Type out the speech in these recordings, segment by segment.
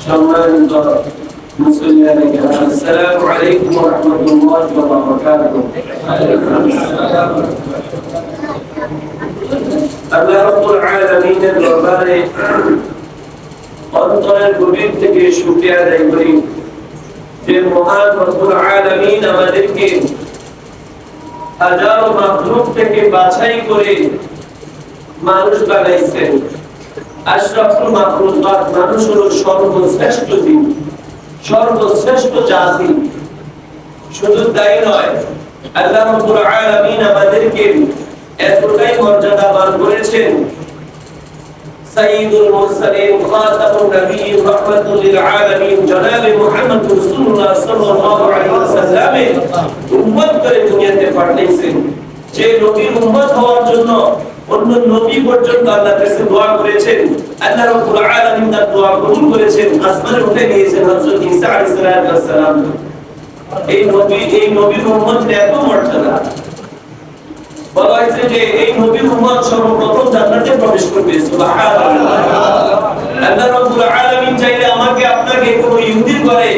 সম্মানিত মুসলিম আসসালামু আলাইকুম ওয়া রাহমাতুল্লাহি ওয়া বারাকাতুহু। আল্লাহ রাব্বুল আলামিনের দরবারে অন্তরের গভীর থেকে শুকরিয়া আদায় করি যে মহান রব্বুল আলামিন আমাদেরকে হাজারো মাখলুক থেকে বাছাই করে মানুষ বানাইছেন। আশরাফুল মাখলুকাত, মানুষ হলো সর্বশ্রেষ্ঠ জীব, সর্বশ্রেষ্ঠ জাতি। শুধু তাই নয়, আল্লাহ রাব্বুল আলামিন আমাদেরকে এতটাই মর্যাদাবান করেছেন, সাইয়্যিদুল মুরসালিন খাতামুন নবিয়্যিন রাহমাতুল লিল আলামিন জনাবে মুহাম্মদ রাসূলুল্লাহ সাল্লাল্লাহু আলাইহি ওয়াসাল্লামের উম্মত করে দুনিয়াতে পাঠিয়েছেন। যে নবীর উম্মত হওয়ার জন্য অন্য নবী পর্যন্ত আল্লাহর কাছে দোয়া করেছেন, আল্লাহ রাব্বুল আলামিন তার দোয়া কবুল করেছেন, আসমানে উঠে নিয়েছেন হযরত ঈসা আলাইহিস সালাম। এই নবীর উম্মতের এত মর্যাদা, বলা হয়েছে যে এই নবীর উম্মত সর্বপ্রথম জান্নাতে প্রবেশ করবে। সুবহানাল্লাহ। আল্লাহ রাব্বুল আলামিন চাইলে আমাকে আপনাকে কোন ইহুদির ঘরে,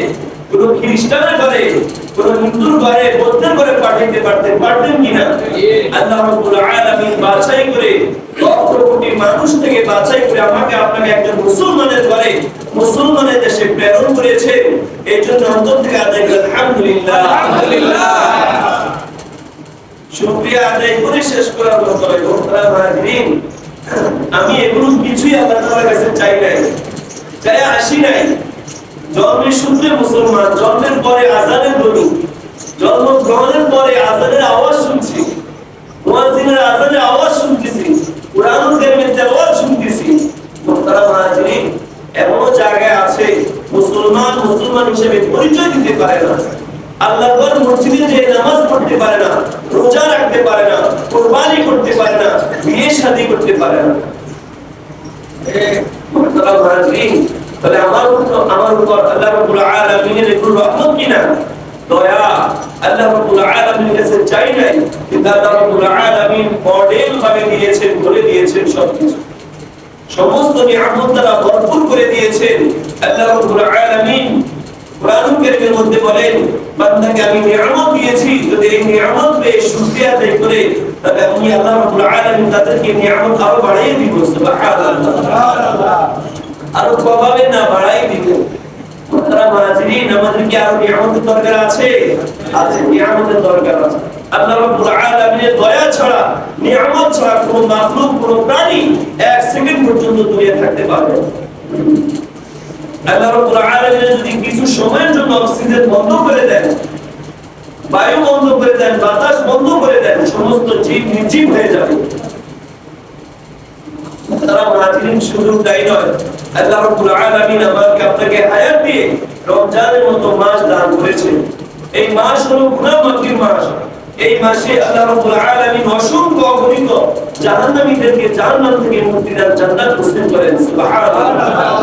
কোন খ্রিস্টানের ঘরে, কোন হিন্দুর ঘরে, বৌদ্ধের ঘরে পাঠাইতে পারতেন কিনা? আল্লাহ রাব্বুল আলামিন বাছাই করে লক্ষ কোটি মানুষ থেকে বাছাই করে আমাকে আপনাকে একজন মুসলমানের ঘরে, মুসলমানের দেশে প্রেরণ করেছেন। এই জন্য অন্তর থেকে আদায় করি আলহামদুলিল্লাহ, আলহামদুলিল্লাহ। শুকরিয়া আদায় করে শেষ করার মতো নয়। মুহতারাম, আমি এগুলো কিছুই আল্লাহ তাআলার কাছে চাই নাই, চাই আসি নাই। জন্মের সূত্রে মুসলমান, জন্মের পরে আযানের ধ্বনি, জন্মগ্রহণের পরে আযানের আওয়াজ শুনছি, মুয়াজ্জিনের আযানের আওয়াজ শুনতেছি, কুরআনুল কারীমের তেলাওয়াত শুনতেছি। মুহতারাম হাজিরিন, এমন জায়গায় আছে মুসলমান হিসেবে পরিচয় দিতে পারে না, আল্লাহর মসজিদে যে নামাজ পড়তে পারে না, রোজা রাখতে পারে না, কুরবানি করতে পারে না, বিয়ে শাদী করতে পারে না। মুহতারাম হাজিরিন, তাহলে আমার উপর আল্লাহ রাব্বুল আলামিনের একটু রহমত কিনা, দয়া। আল্লাহ রাব্বুল আলামিনের কাছে চাই নাই, কিন্তু আল্লাহ রাব্বুল আলামিন মডেল ভাবে দিয়েছেন, বলে দিয়েছেন সবকিছু, সমস্ত নিয়ামত দ্বারা ভরপুর করে দিয়েছেন। আল্লাহ রাব্বুল আলামিন কুরআনুল কারীমের মধ্যে বলেন, বান্দাকে আমি নিয়ামত দিয়েছি, যদি এই নিয়ামত পেয়ে শুকরিয়া আদায় করে, তাহলে আমি আল্লাহ রাব্বুল আলামিন তাদেরকে নিয়ামত আরো বাড়িয়ে দিব। সুবহানাল্লাহ। আরো প্রভাবে না বাড়াই দিবেন। মুহতারাম হাজিরিন, আমাদের কি আরো নিয়ামতের দরকার আছে? আছে, নিয়ামতের দরকার আছে। আল্লাহ রাব্বুল আলামিনের দয়া ছাড়া, নিয়ামত ছাড়া কোন মাখলুক, কোন প্রাণী এক সেকেন্ড পর্যন্ত দুনিয়ায় থাকতে পারবে না। আল্লাহ রাব্বুল আলামিন যদি কিছু সময়ের জন্য অক্সিজেন বন্ধ করে দেন, বায়ু বন্ধ করে দেন, বাতাস বন্ধ করে দেন, সমস্ত জীব নির্জীব হয়ে যাবে। তারা হাজিরিন, শুধু তাই নয়, আল্লাহ রাব্বুল আলামিন আমাকে আপনাকে হায়াত দিয়ে রমজানের মতো মাস দান করেছেন। এই মাস হলো গুনাহ মাফির মাস। এই মাসে আল্লাহ রাব্বুল আলামিন অসংখ্য অগণিত জাহান্নামীদেরকে জাহান্নাম থেকে মুক্তি দেন, জান্নাত নসিব করেন। সুবহানাল্লাহ।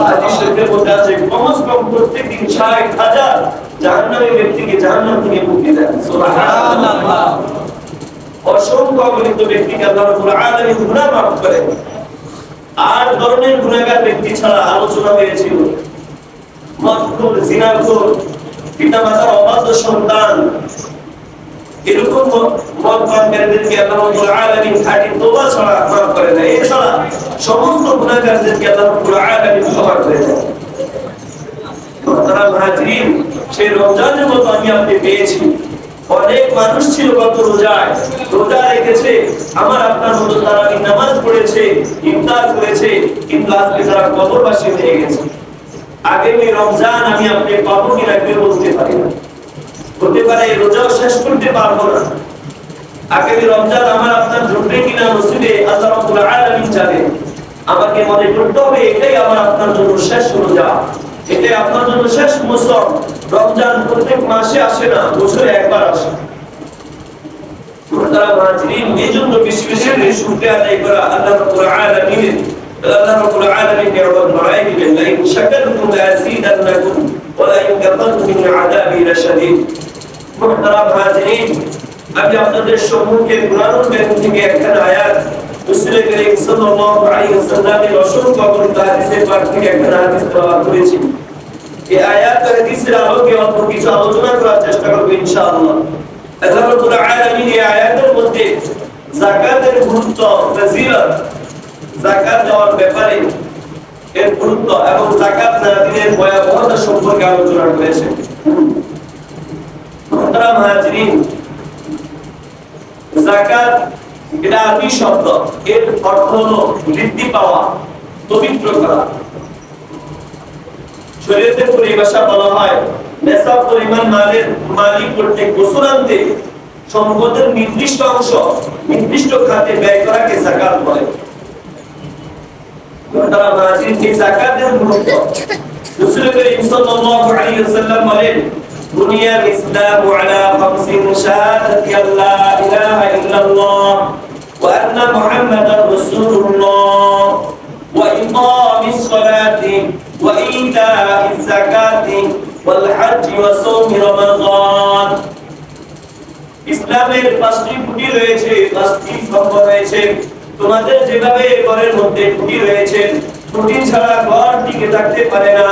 হাদিস শরীফের মধ্যে আছে, কমস কম প্রত্যেকদিন ৬০,০০০ জাহান্নামী ব্যক্তিকে জাহান্নাম থেকে মুক্তি দেন। সুবহানাল্লাহ। অসংখ্য অগণিত ব্যক্তিকে আল্লাহ রাব্বুল আলামিন গুনাহ মাফ করেন। ৮ ধরনের গুনাহগার ব্যক্তি ছাড়া আলোচনা হয়েছিল। মদখোর, জিনাখোর, পিতামাতার অবাধ্য সন্তান, এরকম মদ পানকারীদেরকে আল্লাহ রাব্বুল আলামিন খাঁটি তওবা ছাড়া মাফ করে না। এছাড়া সমস্ত গুনাহগারদেরকে আল্লাহ রাব্বুল আলামিন ক্ষমা করে দেন। মুহতারাম হাজিরিন, সেই রমজানের মতো আমি আপনি পেয়েছি। অনেক মানুষ ছিল গত রোজায়, রোজা রেখেছে, আমার আপনার মতো তারাবি নামাজ পড়েছে, ইফতার করেছে, কিন্তু আজকে তারা কবরবাসী হয়ে গেছে। আগামী রমজান আমি আপনি পাবো কিনা কেউ বলতে পারি না। হতে পারে রোজাও শেষ করতে পারবো না। আগামী রমজান আমার আপনার জুটবে কিনা নসিবে আল্লাহ রাব্বুল আলামিন জানেন। আমাকে মনে করতে হবে এটাই আমার আপনার জন্য শেষ রোজা, এটাই আপনার জন্য শেষ মৌসুম। রমজান প্রত্যেক মাসে আসে না, বছরে একবার আসে। মুহতারাম হাজিরিন, এজন্য বেশি বেশি শুকরিয়া আদায় করা আল্লাহ রাব্বুল আলামিনের। আল্লাহ রাব্বুল আলামিন নিয়ামত বাড়াই দিবেন। লা ইন শাকারতুম লাযীদান্নাকুম ওয়া লা ইন কাফারতুম মিন আযাবি লাশাদীদ। মুহতারাম হাজিরিন, আমি আপনাদের সম্মুখে কুরআনুল কারীম থেকে একটা আয়াত, রাসূল করিম সাল্লাল্লাহু আলাইহি ওয়াসাল্লামের অসংখ্য হাদিসের পাঠ থেকে একটা হাদিস তেলাওয়াত করেছি। এই আয়াত আর হাদিসের আলোকে অল্প কিছু আলোচনা করার চেষ্টা করব ইনশাআল্লাহ। আল্লাহ রাব্বুল আলামিন এই আয়াতের মধ্যে যাকাতের গুরুত্ব, ফজিলত, যাকাত দেওয়ার ব্যাপারে এর গুরুত্ব এবং যাকাত না দিলে ভয়াবহতা সম্পর্কে আলোচনা করেছেন। মুহতারাম হাজিরিন, যাকাত এটা আরবি শব্দ, এর অর্থ হলো বৃদ্ধি পাওয়া, পবিত্র করা। শরীয়তের পরিভাষা বলা হয় নেশাব পরিমাণ মালের মালিক কর্তৃক বছরান্তে সম্পদের নির্দিষ্ট অংশ নির্দিষ্ট খাতে ব্যয় করাকে যাকাত বলে। তারা মাজিদ এই যাকাতের গুরুত্ব রাসূল করিম সাল্লাল্লাহু আলাইহি ওয়াসাল্লাম বলেন, বুনিয়াল ইসলামু আলা খামসিন শাহাদাতি আল্লা ইলাহা ইল্লাল্লাহ ওয়া আন্না মুহাম্মাদার রাসূলুল্লাহ ওয়া ইকামিস সালাতি ওয়া ইতাইজ যাকাতি ওয়াল হজ্জি ওয়া সাওমি রমাদান। ইসলামের পাঁচটি খুঁটি রয়েছে, পাঁচটি স্তম্ভ রয়েছে। তোমাদের যেভাবে ঘরের মধ্যে খুঁটি রয়েছে, খুঁটি ছাড়া ঘর টিকে থাকতে পারে না।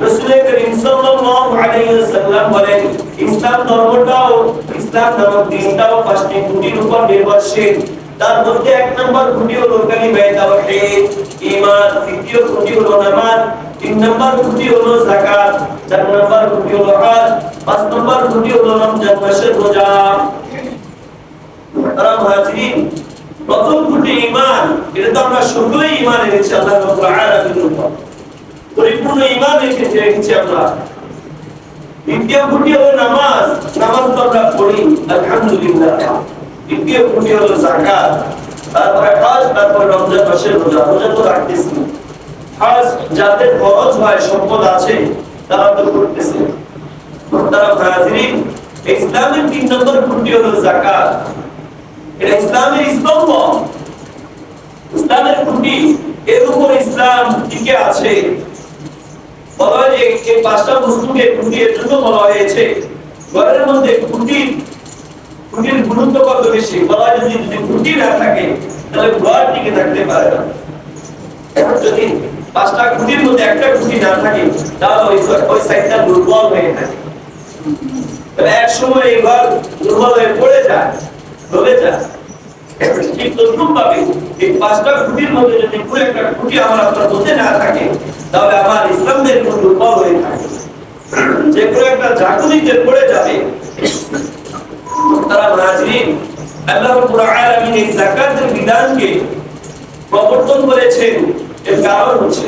রাসূল করিম সাল্লাল্লাহু আলাইহি ওয়াসাল্লাম বলেন, ইসলাম ধর্মটাও, ইসলাম নামক দিনটাও পাঁচটি খুঁটির উপর নির্ভরশীল। তার মধ্যে এক নম্বর খুঁটি হলো কালিমায়ে তাওহীদ, ঈমান। দ্বিতীয় খুঁটি হলো নামাজ। তিন নম্বর খুঁটি হলো যাকাত। চার নম্বর খুঁটি হলো হজ। পাঁচ নম্বর খুঁটি হলো রমজান মাসের রোজা। তারা মুহাজিরিন, প্রথম খুঁটি ঈমান। এটা তো আমরা সকলেই ঈমান এনেছি আল্লাহ রাব্বুল আলামিনের উপর, পরিপূর্ণ ঈমান রেখেছি আমরা। দ্বিতীয় খুঁটি হলো নামাজ। নামাজ তো আমরা পড়ি আলহামদুলিল্লাহ। তৃতীয় খুঁটি হলো যাকাত, তারপরে হজ, তারপরে রমজান মাসের রোজা। রোজা তো রাখতেছি। হজ যাদের ফরজ হয়, সম্পদ আছে, তারা তো করতেছে। তারা মুহাজিরিন, ইসলামের তিন নম্বর খুঁটি হলো যাকাত। এটা ইসলামের স্তম্ভ, ইসলামের খুঁটি। এর উপর ইসলাম টিকে আছে। বলা হয় যে এই পাঁচটা বস্তুকে খুঁটি এর জন্য বলা হয়েছে। ঘরের মধ্যে খুঁটির গুরুত্ব কত বেশি। বলা হয় যদি খুঁটি না থাকে তাহলে ঘর টিকে থাকতে পারে না। যদি পাঁচটা খুঁটির মধ্যে একটা খুঁটি না থাকে তাহলে ওই সাইডটা দুর্বল হয়ে থাকে। তাহলে এক সময় এই ঘর দুর্বল হয়ে পড়ে যায়, ডুবে যায়। ঠিক তদ্রূপভাবে এই পাঁচটা খুঁটির মধ্যে যদি কোনো একটা খুঁটি আমার আপনার মধ্যে না থাকে তাহলে আমার ইসলামের কোন দুর্বল হয়ে থাকে, যে কোনো একটা জাগতিতে পড়ে যাবে। তারা মুহাজিরিন, আল্লাহ রাব্বুল আলামিন এই যাকাতের বিধানকে প্রবর্তন করেছেন। এর কারণ হচ্ছে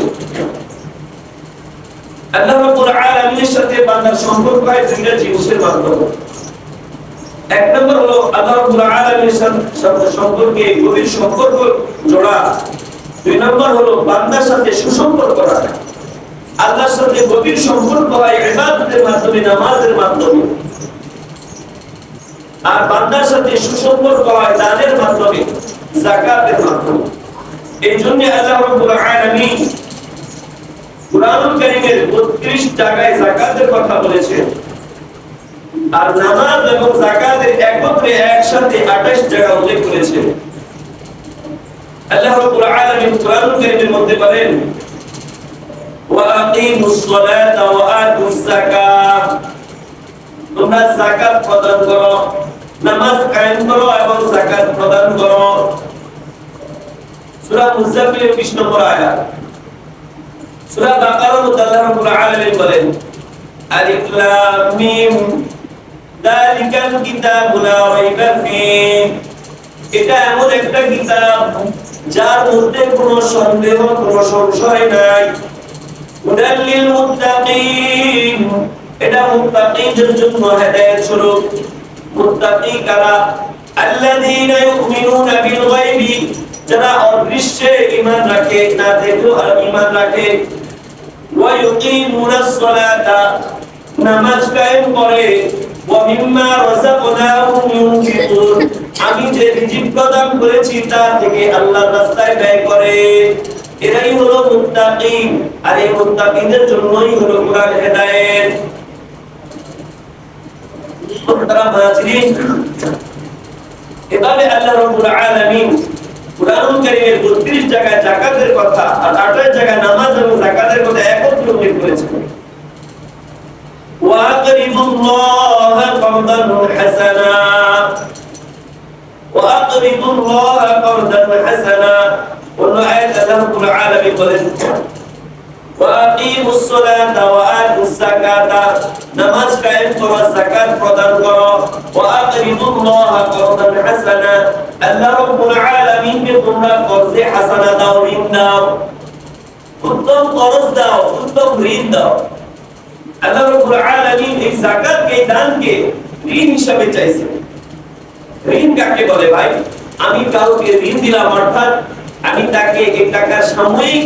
আল্লাহ রাব্বুল আলামিনের সাথে বান্দার সম্পর্ক হয় দুইটা জিনিসের মাধ্যমে। এক নম্বর হলো আল্লাহ রাব্বুল আলামিনের সাথে সম্পর্কে গভীর সম্পর্ক জোড়া। দুই নম্বর হলো বান্দার সাথে সুসম্পর্ক রাখা। আল্লাহর সাথে গভীর সম্পর্ক হয় ইবাদতের মাধ্যমে, নামাজের মাধ্যমে। আর বান্দার সাথে সুসম্পর্ক হয় দানের মাধ্যমে, যাকাতের মাধ্যমে। এই জন্য আল্লাহ রাব্বুল আলামিন কুরআনুল কারীমের 32 জায়গায় যাকাতের কথা বলেছেন। আর নামাজ এবং যাকাতের একত্রে একসাথে 28 জায়গা উল্লেখ করেছেন। আল্লাহ রাব্বুল আলামিন কুরআনুল কারীমের মধ্যে বলেন, ওয়া আকিমুস সালাতা ওয়া আতুস যাকাত। তোমরা যাকাত প্রদান করো, নামাজ কায়েম করো এবং যাকাত প্রদান করো। সূরা মুজাম্মিলের 20 নম্বর আয়াত। সূরা বাকারার মধ্যে আল্লাহ রাব্বুল আলামিন বলেন, আলিফ লাম মিম যালিকাল কিতাবু লা রাইবা ফীহ। এটা এমন একটা কিতাব যার মধ্যে কোনো সন্দেহ, কোনো সংশয় নাই। হুদাল লিল মুত্তাকিন, এটা মুত্তাকিনদের জন্য হেদায়েত স্বরূপ। মুত্তাকি কারা? আল্লাযীনা ইউমিনুনা বিল গায়বি, যারা অদৃশ্যে ঈমান রাখে, না দেখেও ঈমান রাখে। ওয়া ইউকিমুনাস সালাতা, নামাজ কায়েম করে। ওয়া মিম্মা রাযাকনাহুম ইউনফিকুন, আমি যে রিজিক প্রদান করেছি তা থেকে আল্লাহর রাস্তায় ব্যয় করে। এরাই হলো মুত্তাকিন। আর এই মুত্তাকিনদের জন্যই হলো কুরআন হেদায়েত। তারা মুহাজিরিন, এভাবে আল্লাহ রাব্বুল আলামিন কুরআনুল কারীমের 32 জায়গায় যাকাতের কথা আর 28 জায়গায় নামাজ এবং যাকাতের কথা একত্রে উল্লেখ করেছেন। وأقرضوا الله قرضا حسنا وأقرضوا الله قرضا حسنا قلنا آية الله رب العالمين বলেন وأقيموا الصلاة وآتوا الزكاة নামাজ কায়েম করো যাকাত প্রদান করো وأقرضوا الله قرضا حسنا আল্লাহ রাব্বুল আলামিনকে তোমরা কর্জে হাসানা দাও, ঋণ দাও, উত্তম কর্জ দাও, উত্তম ঋণ দাও। আল্লাহ রাব্বুল আলামিন এই যাকাতকে, দানকে ঋণ হিসাবে চাইছেন। ঋণ কাকে বলে ভাই? আমি কাউকে ঋণ দিলাম, অর্থাৎ আমি তাকে এই টাকার সাময়িক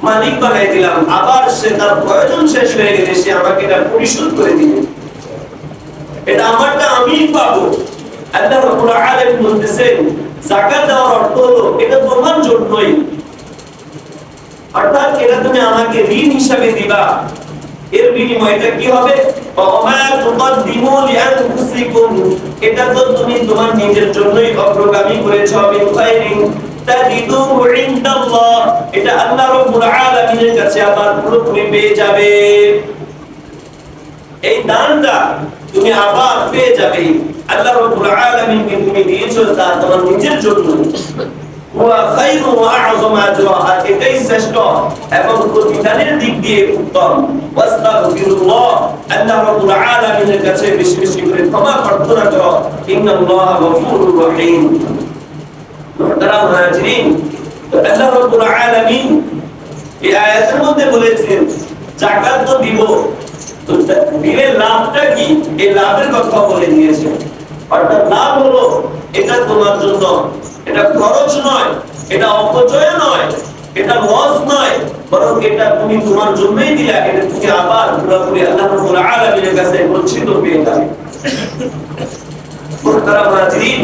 মালিক বানাই দিলাম, আবার সে তার প্রয়োজন শেষ হয়ে গেলে সে আমাকে এটা পরিশোধ করে দিবে, এটা আমারটা আমিই পাবো। আল্লাহ রাব্বুল আলামিন বলতেছেন যাকাত দেওয়ার অর্থ হলো এটা তোমার জন্যই, অর্থাৎ এটা তুমি আমাকে ঋণ হিসাবে দিবা। এর বিনিময়টা কি হবে? ওমা তুকদ্দিমু লিআনফুসিকুম, এটা তো তুমি তোমার নিজের জন্যই অগ্রগামী করেছো। মিন খায়রিন তাজিদুহু ইনদাল্লাহ, এটা আল্লাহ রাব্বুল আলামিনের কাছে আবার পুরোপুরি পেয়ে যাবে। এই দানটা তুমি আবার পেয়ে যাবে। আল্লাহ রাব্বুল আলামিনকে তুমি দিয়েছো তা তোমার নিজের জন্য। ওয়া খায়রু ওয়া আযমা আজরা, এটাই শ্রেষ্ঠ এবং প্রতিদানের দিক দিয়ে উত্তম। ওয়াস্তাগফিরুল্লাহ, আল্লাহ রাব্বুল আলামিনের কাছে বেশি বেশি করে ক্ষমা প্রার্থনা করো। ইন্নাল্লাহা গফুরুর রহিম। মুহতারাম মুহাজিরিন, তো আল্লাহ রাব্বুল আলামিন এই আয়াতের মধ্যে বলেছেন যাকাত তো দিব, তো দিলে লাভটা কি এই লাভের কথা বলে দিয়েছেন। অর্থাৎ লাভ হলো এটা তোমার জন্য, এটা খরচ নয়, এটা অপচয় নয়, এটা লস নয়, বরং এটা তুমি তোমার জন্যই দিলা, এটা তুমি আবার পুরোপুরি আল্লাহ রাব্বুল আলামিনের কাছে গচ্ছিত পেয়ে যাবে। মুহতারাম মুহাজিরিন,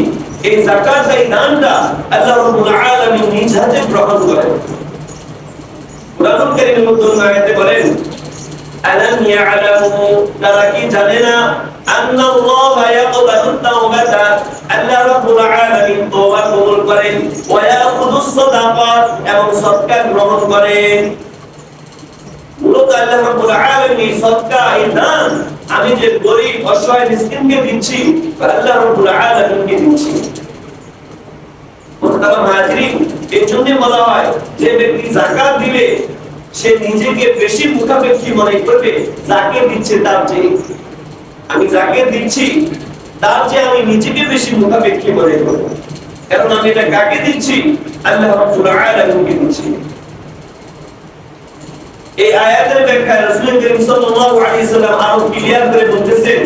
এই যাকাত, এই দানটা আল্লাহ রাব্বুল আলামিন নিজ হাতে গ্রহণ করেন। কুরআনুল কারীমের মধ্যে আয়াতে বলেন আলাম ইয়ালামু, তারা কি জানে না আন্নাল্লাহা ইয়াকবালু তাওবাতা, আল্লাহ রাব্বুল আলামিন তওবা কবুল করেন, ওয়া ইয়াখুদুস সাদাকাত, এবং সদকা গ্রহণ করেন। মূলত আল্লাহ রাব্বুল আলামিন সদকা, এই দান আমি যে গরীব অসহায় মিসকিনকে দিচ্ছি, আল্লাহ রাব্বুল আলামিনকে দিচ্ছি। মুহতারাম হাজিরিন, এই জন্য বলা হয় যে ব্যক্তি যাকাত দিবে সে নিজেকে বেশি মুখাপেক্ষী মনে করবে, যাকে দিচ্ছে তার চেয়ে। আমি যাকে দিচ্ছি তার চেয়ে আমি নিজেকে বেশি মুখাপেক্ষী মনে করব, কারণ আমি এটা কাকে দিচ্ছি? আল্লাহ রাব্বুল আলামিনকে দিচ্ছি। এই আয়াতের ব্যাখ্যা রাসূল করিম সাল্লাল্লাহু আলাইহি সাল্লাম আরো ক্লিয়ার করে বলতেছেন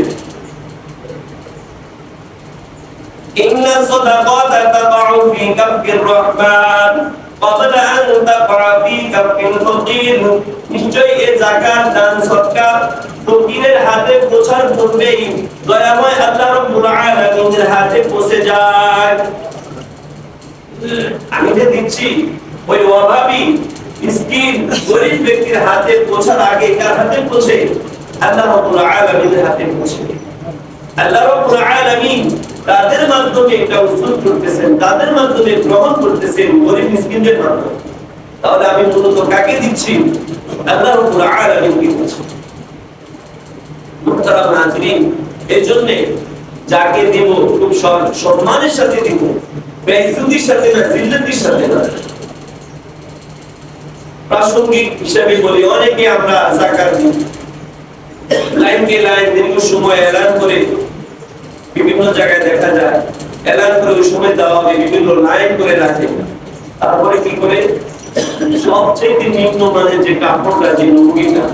ইন্না সাদাকাতা তাকাউ ফি কাফির রহমান ক্বাবলা আন তাকরা ফি কাফিল ফাকির, নিশ্চয়ই এই যাকাত, দান, সদকা ফকিরের হাতে পৌঁছার পূর্বেই দয়াময় আল্লাহ রাব্বুল আলামিনের হাতে পৌঁছে যায়। আমি যে দিচ্ছি ওই অভাবী মিসকিন গরীব ব্যক্তির হাতে পৌঁছার আগে কার হাতে পৌঁছে? আল্লাহ রাব্বুল আলামিনের হাতে পৌঁছে। আল্লাহ রাব্বুল আলামিন তাদের মাধ্যমে এটা উসুল করতেছেন, তাদের মাধ্যমে গ্রহণ করতেছেন, গরীব মিসকিনদের মাধ্যমে। তাহলে আমি মূলত কাকে দিচ্ছি? আল্লাহ রাব্বুল আলামিনকে দিচ্ছি। মুহতারাম হাজিরিন, এজন্য যাকে দেব খুব সম্মানের সাথে দেব, বেইজ্জতির সাথে না, জিল্লাতির সাথে না। প্রাসঙ্গিক হিসেবে বলি, অনেকে আমরা যাকাত দিই, লাইনকে লাইন দীর্ঘ সময় এলান করে বিভিন্ন জায়গায় দেখা যায়, এলান করে ওই সময় দেওয়া হবে, বিভিন্ন লাইন করে রাখে। তারপরে কি করে সবচেয়ে নিম্ন মানের যে কাপড়টা, যে লুঙ্গিটা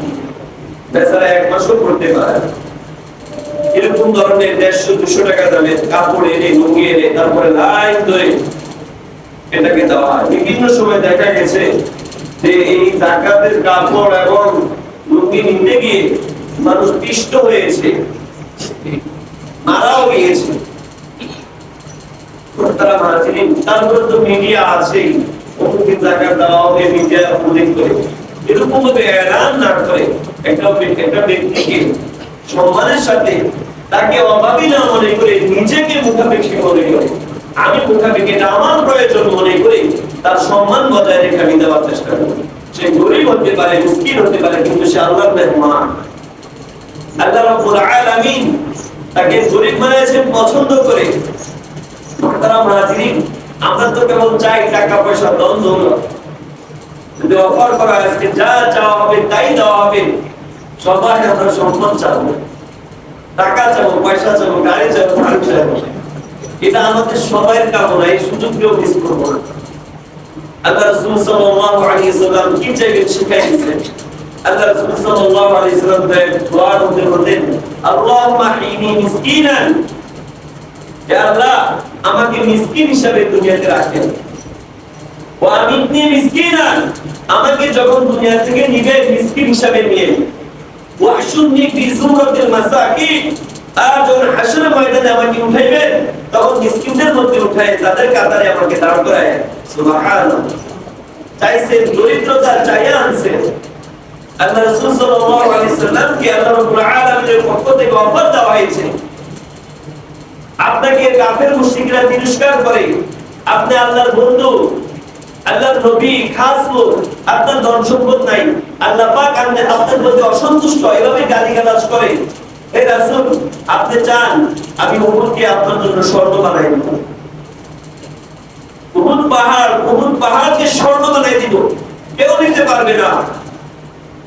বেচারা এক মাসও পড়তে পারে, এরকম ধরনের 150-200 টাকা দামের কাপড় এনে, লুঙ্গি এনে তারপরে লাইন ধরে এটাকে দেওয়া হয়। বিভিন্ন সময় দেখা গেছে যে এই যাকাতের কাপড় এবং লুঙ্গি নিতে গিয়ে মানুষ পিষ্ট হয়েছে, মারাও গিয়েছে। তারা মারাছিলেন। তারপরে তো মিডিয়া আছেই, অমুকের যাকাত দেওয়া হবে, মিডিয়া উল্লেখ করে এরকম ভাবে এলান না করে একটা ব্যক্তিকে সম্মানের সাথে, তাকে অভাবী না মনে করে, নিজেকে মুখাপেক্ষী মনে করে, আমি মুখাপেক্ষী, এটা আমার প্রয়োজন মনে করে তার সম্মান বজায় রেখে আমি দেওয়ার চেষ্টা করি। সে গরিব হতে পারে, মিসকিন হতে পারে, কিন্তু সে আল্লাহর মেহমান। আল্লাহ রাব্বুল আলামিন তাকে গরীব বানিয়েছেন পছন্দ করে। তারা মুহাজিরিন, আমরা তো কেবল চাই টাকা পয়সা ধন দৌলত, যদি অফার করা আজকে যা চাওয়া হবে তাই দেওয়া হবে, সবাই আমরা সম্মান চাবো, টাকা চাবো, পয়সা চাবো, গাড়ি চাবো, বাড়ি চাবো। এটা আমাদের সবাইয়ের কামনা, এই সুযোগকেও মিস করবো না। আল্লাহ রাসূল সাল্লাল্লাহু আলাইহি ওয়াসাল্লাম কি চাইবেন শিখাই দিয়েছেন। আল্লাহ রাসূল সাল্লাল্লাহু আলাইহি ওয়াসাল্লাম দোয়ার মধ্যে বলেন, আল্লাহুম্মা হিনি মিসকিনান, হে আল্লাহ আমাকে মিসকিন হিসেবে দুনিয়াতে রাখেন। ওয়া আমিতনি মিসকিনান, আমাকে যখন দুনিয়া থেকে নিবে মিসকিন হিসেবে নিয়ে। ওয়া আহশুরনি ফি যুমরাতিল মাসাকিন, আর যখন হাসরের ময়দানে আমাকে উঠাইবেন তখন মিসকিনদের মধ্যে উঠায় তাদের কাতারে আমাকে দাঁড় করায়। সুবহানাল্লাহ। চাইছে দরিদ্রতা চাইয়া আনছে। আল্লাহ রাসূল সাল্লাল্লাহু আলাইহি ওয়াসাল্লাম কে আল্লাহ রাব্বুল আলামিনের পক্ষ থেকে অফার দেওয়া হয়েছে, আপনাকে কাফের মুশরিকরা তিরস্কার করে, আপনি আল্লাহর বন্ধু, আল্লাহর নবী, খাস লোক, আপনার ধন সম্পদ নাই, আল্লাহ পাক আপনার প্রতি অসন্তুষ্ট, এভাবে গালিগালাজ করে। হে রাসূল, আপনি চান আমি উহুদকে আপনার জন্য স্বর্ণ বানাই দেব, উহুদ পাহাড়কে স্বর্ণ বানাই দিব, কেউ নিতে পারবে না,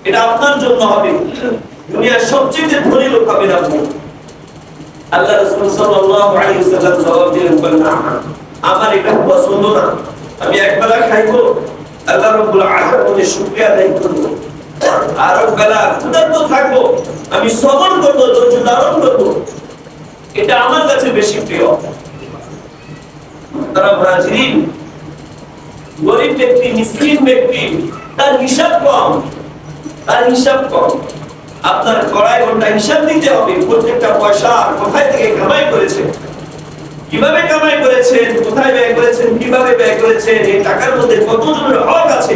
এটা আপনার জন্য হবে, দুনিয়ার সবচেয়ে ধনী লোক হবেন আপনি। আল্লাহ রাসূল সাল্লাল্লাহু আলাইহি ওয়াসাল্লাম জবাব দিলেন, না, আমার এটা পছন্দ না, আমি একবেলা খাইবো, আল্লাহ রাব্বুল আলামিনের শুকরিয়া আদায় করব, আর একবেলা ক্ষুধার্ত থাকবো, আমি সবর করব, ধৈর্য ধারণ করব, এটা আমার কাছে বেশি প্রিয়। তারা মুহাজিরিন, গরীব ব্যক্তি, মিসকিন ব্যক্তি, তার হিসাব কম, তার হিসাব কম। আপনার কড়াই ঘন্টা হিসাব দিতে হবে, প্রত্যেকটা পয়সা কোথায় থেকে কামাই করেছেন, কিভাবে কামাই করেছেন, কোথায় ব্যয় করেছেন, কিভাবে ব্যয় করেছেন, এই টাকার মধ্যে কতজনের হক আছে,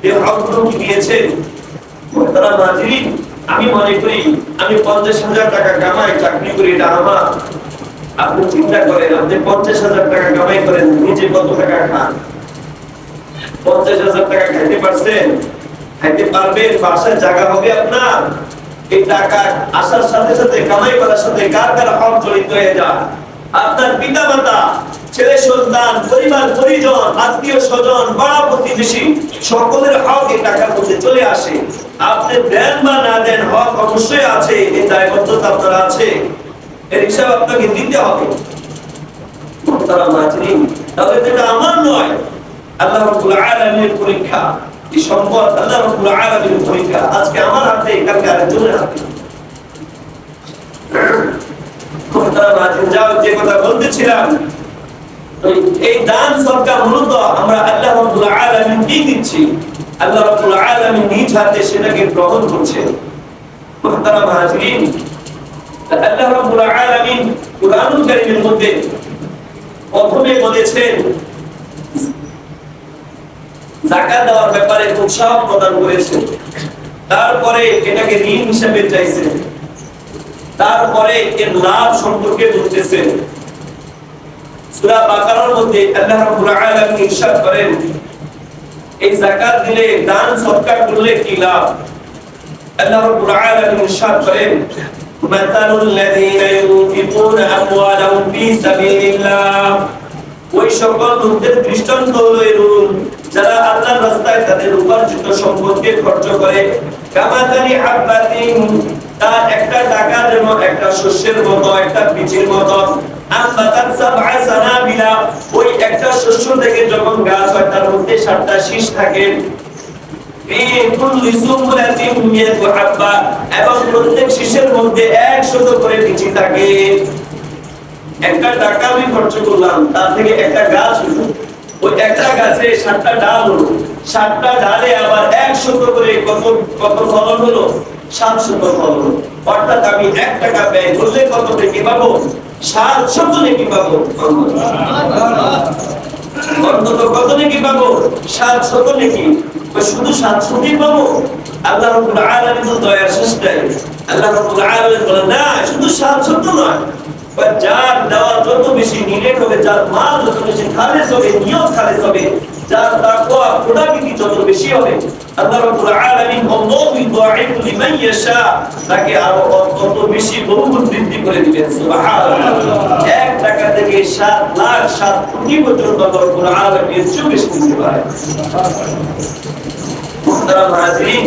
এই হকগুলো কি দিয়েছেন। তারা মুহাজিরিন, আমি মনে করি আমি 50,000 টাকা কামাই, চাকরি করি, এটা আমার। আপনি চিন্তা করেন, আপনি 50,000 টাকা কামাই করেন, নিজে কত টাকা খান? 50,000 টাকা খাইতে পারছেন? খাইতে পারবেন? বাসায় জায়গা হবে আপনার? এই টাকা আসার সাথে সাথে, কামাই করার সাথে কার কার হক জড়িত হয়ে যায়? আপনার পিতা মাতা, ছেলে সন্তান, পরিবার পরিজন, আত্মীয় স্বজন, পাড়া প্রতিবেশী, সকলের হক এই টাকার মধ্যে চলে আসে। আপনি দেন বা না দেন, হক অবশ্যই আছে, এই দায়বদ্ধতা আপনার আছে, এর হিসাব আপনাকে দিতে হবে। তারা মুহাজিরিন, তাহলে এটা আমার নয়, আল্লাহ রাব্বুল আলামিনের পরীক্ষা, এই সম্পদ আল্লাহ রাব্বুল আলামিনের পরীক্ষা, আজকে আমার হাতে, কালকে আরেকজনের হাতে। যে কথা বলতেছিলাম, এই দান সদকা মূলত আমরা আল্লাহ রাব্বুল আলামিন কি দিচ্ছি, আল্লাহ রাব্বুল আলামিন নিজ হাতে সেটাকে গ্রহণ করছেন। মুহতারাম মুহাজিরিন, আল্লাহ রাব্বুল আলামিন কুরআনুল কারীমের মধ্যে প্রথমে বলেছেন যাকাত দেওয়ার ব্যাপারে উৎসাহ প্রদান করেছেন, তারপরে এটাকে ঋণ হিসেবে চাইছেন, তারপরে এর লাভ সম্পর্কে বলতেছেন। সূরা বাকারার মধ্যে আল্লাহ রাব্বুল আলামিন ইরশাদ করেন, এই যাকাত দিলে, দান সদকা করলে কি লাভ। আল্লাহ রাব্বুল আলামিন ইরশাদ করেন, মাতালুল লাযীনা ইউনফিকুনা আমওয়ালাহুম ফী সাবিলিল্লাহ, ওই সকল লোকদের দৃষ্টান্ত হলো এরূপ যারা আল্লাহর রাস্তায় তাদের উপার্জিত সম্পদকে খরচ করে। কামাতালি হাব্বাতিন, তার একটা টাকা যেমন একটা শস্যের মতো, একটা বীজের মতো। আমবাতাত সাবআ সানাবিলা, ওই একটা শস্য থেকে যখন গাছ হয় তার মধ্যে 7টা শীষ থাকে। ফি কুল্লি সুমরাতিন মিয়াতু হাব্বা, এবং প্রত্যেক শীষের মধ্যে 100 করে বীজ থাকে। একটা টাকা আমি খরচ করলাম, তার থেকে একটা গাছ হলো, ওই একটা গাছে 7টা ডাল হলো, 7টা ডালে আবার 100 করে কত কত ফলন হলো, 700 ফলন হলো। অর্থাৎ আমি 1 টাকা ব্যয় করলে কত টাকা পাবো? 700 টাকা পাবো। অন্তত কত টাকা পাবো? 700 টাকা। ওই শুধু 700 টাকা পাবো? আল্লাহ রাব্বুল আলামিন তো দয়ার শেষ নাই। আল্লাহ রাব্বুল আলামিন বলেন, না, শুধু 700 নয়, যার দেওয়া যত বেশি নিয়ত হবে, যার মাল যত বেশি খালেস হবে, নিয়ত খালেস হবে, যার তাকওয়া খোদাবীতি যত বেশি হবে, আল্লাহ রাব্বুল আলামিন আল্লাহু ইউদাইফু লিমান ইয়াশা, তাকে আরো কত বেশি বহুগুণ বৃদ্ধি করে দিবেন। সুবহানাল্লাহ। 1 টাকা থেকে 7 লাখ 7 কোটি পর্যন্ত আল্লাহ রাব্বুল আলামিন চুবিশ দিতে পারে। মুহতারাম হাজিরিন,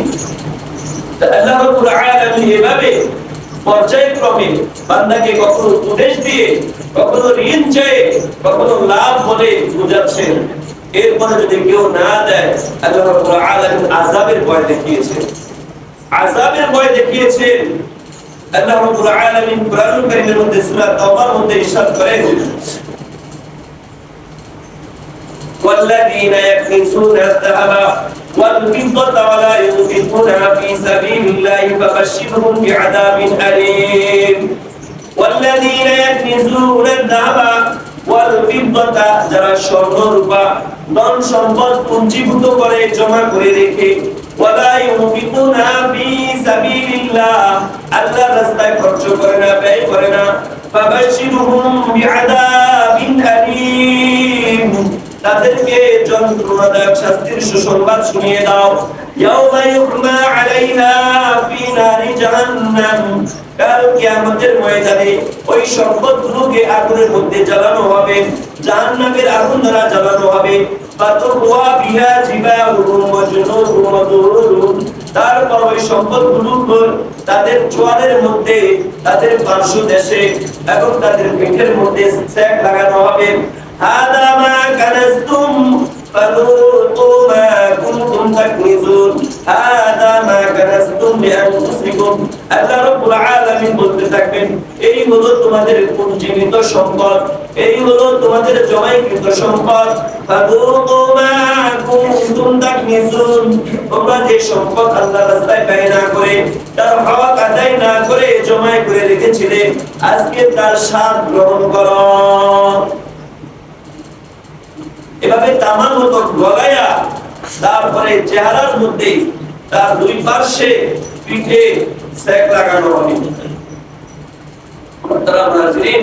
আল্লাহ রাব্বুল আলামিন এভাবে পর্যায়ক্রমে বান্দাকে কখনো উপদেশ দিয়ে, কখনো ঋণ চেয়ে, কখনো লাভ বলে বুঝাচ্ছেন। এরপরে যদি কেউ না দেয়, আল্লাহ রাব্বুল আলামিন আযাবের ভয় দেখিয়েছেন। আযাবের ভয় দেখিয়েছেন। আল্লাহ রাব্বুল আলামিন কোরআনুল কারীমের মধ্যে সূরা তাওবার মধ্যে ইরশাদ করেন, ওয়াল্লাযীনা ইয়াকনিজুনা আয-যাহাবা والفضة ولا ينفقونها في سبيل الله فبشرهم بعذاب أليم والذين يكنزون الذهب والفضة যারা স্বর্ণ রূপা ধন সম্পদ পুঞ্জীভূত করে জমা করে রেখে ওয়ালা ইউনফিকুনা ফি সাবিলিল্লাহ আল্লাহর রাস্তায় খরচ করে না, ব্যয় করে না, ফাবাশশিরহুম বিআযাবিন আলীম তাদেরকে যন্ত্রণাদায়ক শাস্তির সুসংবাদ শুনিয়ে দাও। ইয়াউমা ইউহমা আলাইহা ফি নারি জাহান্নাম, কাল কিয়ামতের ময়দানে ওই সম্পদগুলোকে আগুনের মধ্যে জ্বালানো হবে, জাহান্নামের আগুন দ্বারা জ্বালানো হবে। ফাতুওয়া বিহা জিবাহুম ওয়া জুনুবুহুম ওয়া দুরুহুম, তারপর ওই সম্পদগুলো তাদের চোয়ালের মধ্যে, তাদের পার্শ্ব দেশে এবং তাদের পিঠের মধ্যে সেক লাগানো হবে। হাদা মা কানাসতুম ফাযুকু মা কুনতুম তাকনিজুন, হাদা মা কানাসতুম লিআনফুসিকুম। আল্লাহ রাব্বুল আলামিন বলতে থাকবেন, এই হলো তোমাদের পুঞ্জীভূত সম্পদ, এই হলো তোমাদের জমাইকৃত সম্পদ। ফাযুকু মা কুনতুম তাকনিজুন, তোমরা যে সম্পদ আল্লাহর রাস্তায় ব্যয় না করে, তার হক আদায় না করে জমাই করে রেখেছিলে, আজকে তার স্বাদ গ্রহণ করো। এভাবে তামার মতো গলায়া তারপরে চেহারার মধ্যে তার দুই পার্শ্বে পিঠে সেক লাগানো হবে। মুহতারাম হাজিরিন,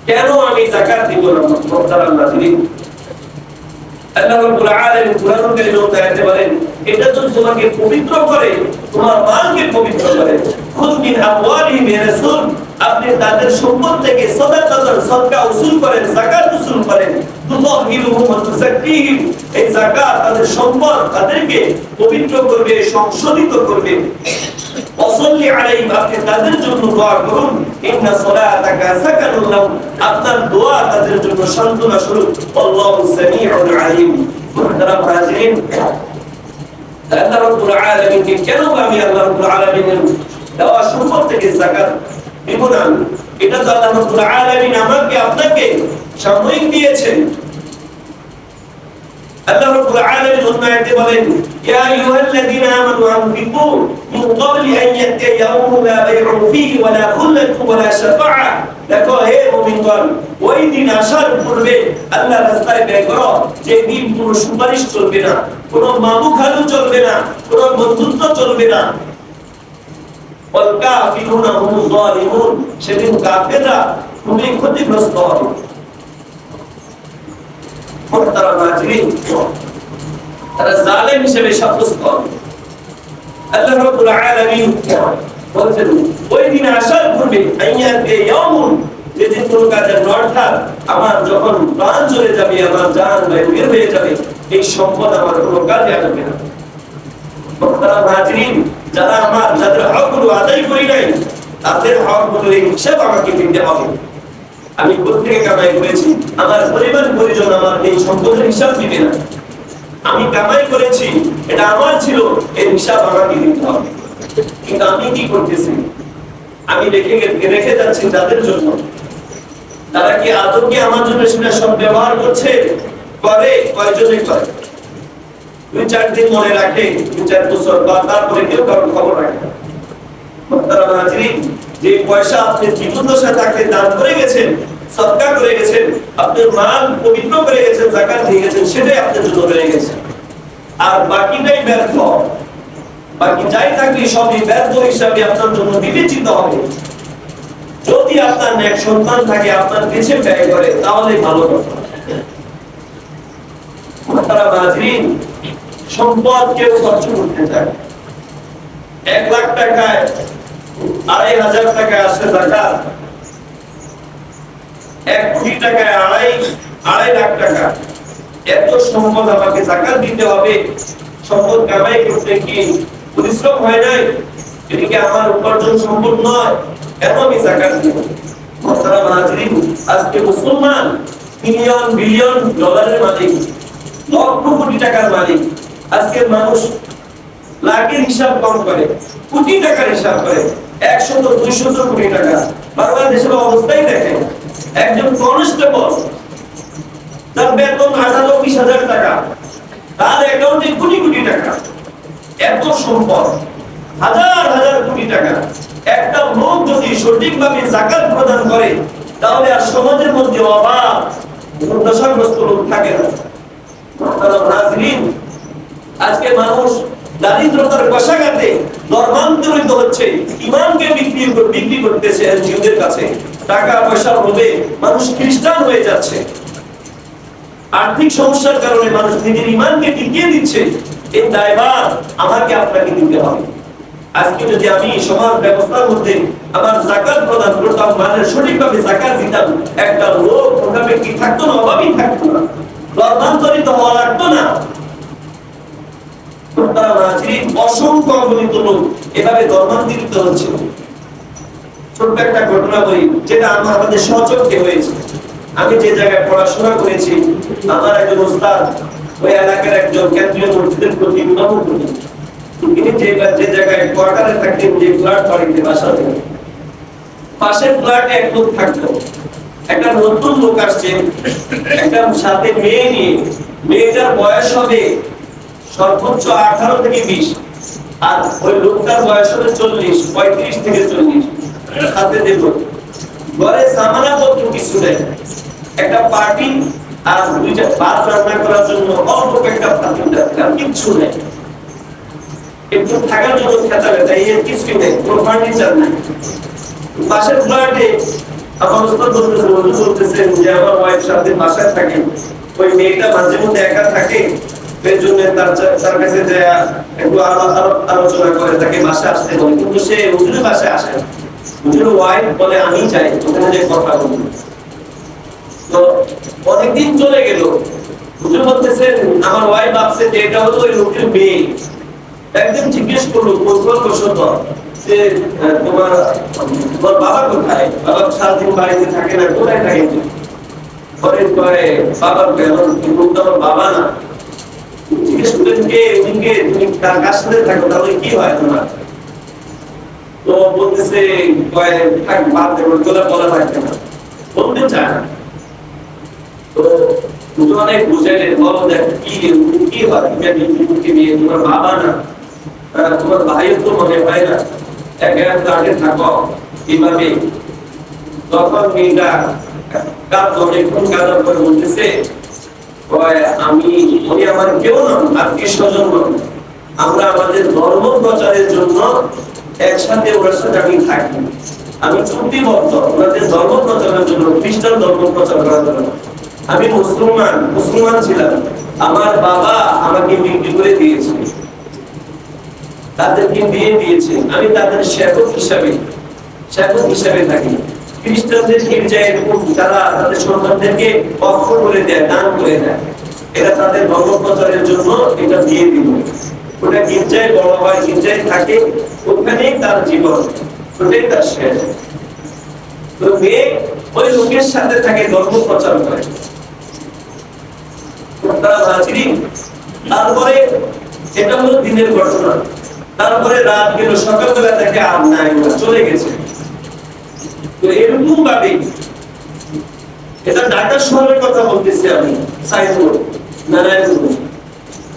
কেন আমি যাকাত দিব না? মুহতারাম হাজিরিন, আল্লাহ রাব্বুল আলামিন কুরআনুল কারীমে আয়াতে বলেন, এটা তো তোমাকে পবিত্র করে, তোমার মালকে পবিত্র করে। খুদ মিন আমওয়ালিহিম রাসূল, আপনি তাদের সম্পদ থেকে সদকা উসুল করেন, যাকাত উসুল করেন। তুতাহিরুহুম ওয়া তুযাক্কিহিম, এই যাকাত তাদের সম্পদ তাদেরকে পবিত্র করবে, সংশোধিত করবে। ওয়াসাল্লি আলাইহিম, আপনি তাদের জন্য দোয়া করুন। ইন্না সালাতাকা সাকানুন লাহুম, আপনার দোয়া তাদের জন্য সান্ত্বনা স্বরূপ। আল্লাহু সামিউন আলিম। মুহতারাম হাজিরিন, আল্লাহ রাব্বুল আলামিনকে কেন আমি আল্লাহ রাব্বুল আলামিনের দেওয়া সম্পদ থেকে যাকাত দিব না? এটা তো আল্লাহ রাব্বুল আলামিন আমাকে আপনাকে সাময়িক দিয়েছেন। আল্লাহ রাব্বুল আলামিন অন্য আয়াতে বলেন, ইয়া আইয়ুহাল্লাযীনা আমানু আনফিকু মিন ক্বাবলি আন ইয়াতিয়া ইয়াওমুন লা বাইউন ফীহি ওয়া লা খুল্লাতুন ওয়া লা শাফাআ। দেখো হে মুমিনগণ, ওই দিন আসার পূর্বে আল্লাহর রাস্তায় ব্যয় করো, যে দিন কোনো সুপারিশ চলবে না, কোনো মামু খালু চলবে না, কোনো বন্ধুত্ব চলবে না। ওয়াল কাফিরুনা হুমুয যালিমুন, সেদিন কাফেররা খুবই ক্ষতিগ্রস্ত হবে। মুহতারাম হাজিরিন, তারা জালেম হিসেবে সাব্যস্ত হবে। আল্লাহ রাব্বুল আলামিন বলেন, ওই দিন আসার পূর্বে আইয়াতে ইয়াউমুন, যেদিন কোনো কাজের নড়থাক, আমার যখন প্রাণ চলে যাবে, আমার জান বের হয়ে যাবে, এই সম্পদ আমার কোনো কাজে আসবে না। মুহতারাম হাজিরিন, যাদের হকগুলো আদায় করি নাই, তাদের হকগুলোর হিসাব আমাকে দিতে হবে। আমি কোথেকে কামাই করেছি, আমার পরিবার পরিজন আমার এই সম্পদের হিসাব দিবে না। আমি কামাই করেছি, এটা আমার ছিল, এর হিসাব আমাকে দিতে হবে। কিন্তু আমি কি করতেছি? আমি রেখে যাচ্ছি তাদের জন্য। তারা কি আদৌ কি আমার জন্য সেটা সব ব্যবহার করছে? করে, কয়জনে করে? 2-4 দিন মনে রাখে, 2-4 বছর বা তারপরে কেউ কারোর খবর রাখে না। মুহতারাম হাজিরিন, যে পয়সা আপনি জীবদ্দশায় তাকে দান করে গেছেন, সদকা করে গেছেন, আপনার মাল পবিত্র করে গেছেন, যাকাত দিয়ে গেছেন, সেটাই আপনার জন্য রয়ে গেছে। আর বাকিটাই ব্যর্থ, বাকি যাই থাকলে সবই ব্যর্থ হিসাবে আপনার জন্য বিবেচিত হবে। যদি আপনার নেক সন্তান থাকে, আপনার পিছে ব্যয় করে, তাহলে ভালো কথা। মুহতারাম হাজিরিন, সম্পদ কেউ খরচ করতে চায়। 1 লাখ টাকায় 2,500 টাকা আসে যাকাত, 1 কোটি টাকায় 2.5 লাখ টাকা। এত সম্পদ আমাকে যাকাত দিতে হবে। সম্পদ কামাই করতে কি পরিশ্রম হয় নাই? এটা কি আমার উপার্জন সম্পদ নয়? কেন আমি যাকাত দিব? মুহতারাম হাজিরিন, আজকে মুসলমান মিলিয়ন বিলিয়ন ডলারের মালিক, লক্ষ কোটি টাকার মালিক। আজকে মানুষ লাখের হিসাব কম করে, কোটি টাকার হিসাব করে, 100-200 কোটি টাকা। বাংলাদেশের অবস্থাই দেখেন, একজন কনস্টেবল তার বেতন 18-20,000 টাকা, তার অ্যাকাউন্টে কোটি কোটি টাকা। এত সম্পদ, হাজার হাজার কোটি টাকা। একটা লোক যদি সঠিকভাবে যাকাত প্রদান করে, তাহলে আর সমাজের মধ্যে অভাব দুর্দশাগ্রস্ত লোক থাকে না। মুহতারাম হাজিরিন, আজকে মানুষ দারিদ্রতার কষাঘাতে ধর্মান্তরিত হচ্ছে, ইমানকে বিক্রি করতেছে এনজিওদের কাছে। টাকা পয়সার লোভে মানুষ খ্রিস্টান হয়ে যাচ্ছে। আর্থিক সমস্যার কারণে মানুষ নিজের ইমানকে টিকিয়ে দিচ্ছে। এই দায়ভার আমাকে আপনাকে দিতে হবে। আজকে যদি আমি সমাজ ব্যবস্থার মধ্যে আমার যাকাত প্রদান করতাম, মানে সঠিকভাবে যাকাত দিতাম, একটা লোক ওখানে কি থাকতো না, অভাবই থাকতো না, ধর্মান্তরিত হওয়া লাগতো না। অসংখ্য অগণিত লোক এভাবে ধর্মান্তরিত হচ্ছে। ছোট্ট একটা ঘটনা বলি, যেটা আমাদের সচক্ষে হয়েছে। আমি যে জায়গায় পড়াশোনা করেছি, আমার একজন ওস্তাদ ওই এলাকার একজন কেন্দ্রীয় মসজিদের প্রতি ইমামত করতেন। তিনি যে জায়গায় কোয়ার্টারে থাকতেন, যে ফ্ল্যাট বাড়িতে বাসা থেকে, পাশের ফ্ল্যাটে এক লোক থাকতো। একটা নতুন লোক আসছে, একটা সাথে মেয়ে নিয়ে। মেয়েটার বয়স হবে সর্বোচ্চ 18 থেকে 20, আর ওই লোকটার বয়স হবে 40, 35 থেকে 40। সাথে দেখো ঘরে সামানা পত্র কিছু নেই, একটা পার্টি আর 2টা ভাত রান্না করার জন্য অল্প একটা পাত্র, আর কিছু নেই। একটু থাকার জন্য খেতে হবে, তাই এর কিছু নেই, কোনো ফার্নিচার নেই। পাশের ফ্ল্যাটে আমার ওস্তাদ বলতেছেন যে আমার ওয়াইফ সাথে বাসায় থাকে, ওই মেয়েটা মাঝে মধ্যে একা থাকে, এর জন্য তার কাছে যায় একটু আলোচনা করে, তাকে বাসায় আসতে বলে। কিন্তু সে হুজুরের বাসায় আসে না। হুজুর ওয়াইফ বলে আমি চাই ওখানে যে কথা বলবো। তো অনেকদিন চলে গেল, হুজুর বলতেছেন আমার ওয়াইফ ভাবছে যে এটা হলো ওই লোকের মেয়ে। একদিন জিজ্ঞেস করলো কৌশলবশত যে তোমার বাবা কোথায়? বাবা সারাদিন বাড়িতে থাকে না, কোথায় থাকে? পরে কয়ে বাবার আমার বাবা না। জিজ্ঞেস করলেন কে? উনিকে তুমি কার সাথে থাকো, তাহলে কি হয় তোমার? তো বলতেছে কয়ে থাক, বাদ দেবো, তোরা বলা থাকবে না, বলতে চায় না। তো অনেক বুঝাইলেন, বলো দেখ কি হয়, তুমি নিয়ে তোমার বাবা না, তোমার ভাইও তো মনে হয় না, আগে থাকো এইভাবে। তখন মেয়েটা অনেকক্ষণ কাঁদার পরে বলতেছে আমি আমার কেউ নন, আত্মীয় স্বজন নন, আমরা আমাদের ধর্ম প্রচারের জন্য একসাথে ওনার সাথে আমি থাকি। আমি চুক্তিবদ্ধ ওনাদের ধর্ম প্রচারের জন্য, খ্রিস্টান ধর্ম প্রচার করার জন্য। আমি মুসলমান ছিলাম, আমার বাবা আমাকে বিক্রি করে দিয়েছে, তাদেরকে দিয়ে দিয়েছে, আমি তাদের সেবক হিসাবে থাকি। খ্রিস্টানদের গির্জায় এরকম তারা তাদের সন্তানদেরকে অক্ষ করে দেয়, দান করে দেয়, এটা তাদের ধর্ম প্রচারের জন্য এটা দিয়ে দিব। ওটা গির্জায় বড় হয়, গির্জায় থাকে, ওখানেই তার জীবন, ওটাই তার শেষ। তো মেয়ে ওই লোকের সাথে থাকে, ধর্ম প্রচার করে। তারপরে এটা হলো দিনের ঘটনা। তারপরে রাত গেল, সকালবেলা থেকে আর নাই, চলে গেছে। তো এরকম ভাবে, এটা ঢাকা শহরের কথা বলতেছি আমি, সাইদপুর, নারায়ণপুর।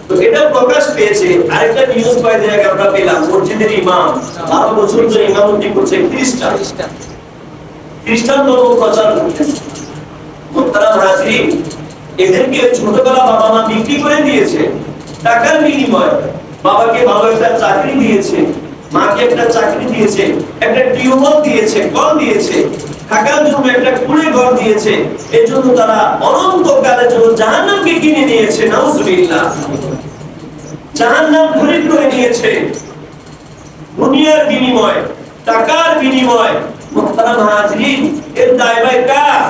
তো এটা প্রকাশ পেয়েছে। আরেকটা নিউজ পাই জায়গা আমরা পেলাম, মসজিদের ইমাম 12 বছর ধরে ইমামতি করছে, খ্রিস্টান ধর্ম প্রচার করতেছে। মুহতারাম হাজিরিন, এদেরকে ছোটবেলা বাবা মা বিক্রি করে দিয়েছে টাকার বিনিময়ে। বাবাকে ভালো একটা চাকরি দিয়েছে, মাকে একটা চাকরি দিয়েছে, একটা টিউবওয়েল দিয়েছে, কল দিয়েছে, থাকার জন্য একটা কুড়ে ঘর দিয়েছে। এর জন্য তারা অনন্তকালের জন্য জাহান্নামকে কিনে নিয়েছে। নাউজুবিল্লাহ। জাহান্নাম খরিদ করে নিয়েছে দুনিয়ার বিনিময়, টাকার বিনিময়। মুহতারাম হাজিরিন, এর দায়ভার কার?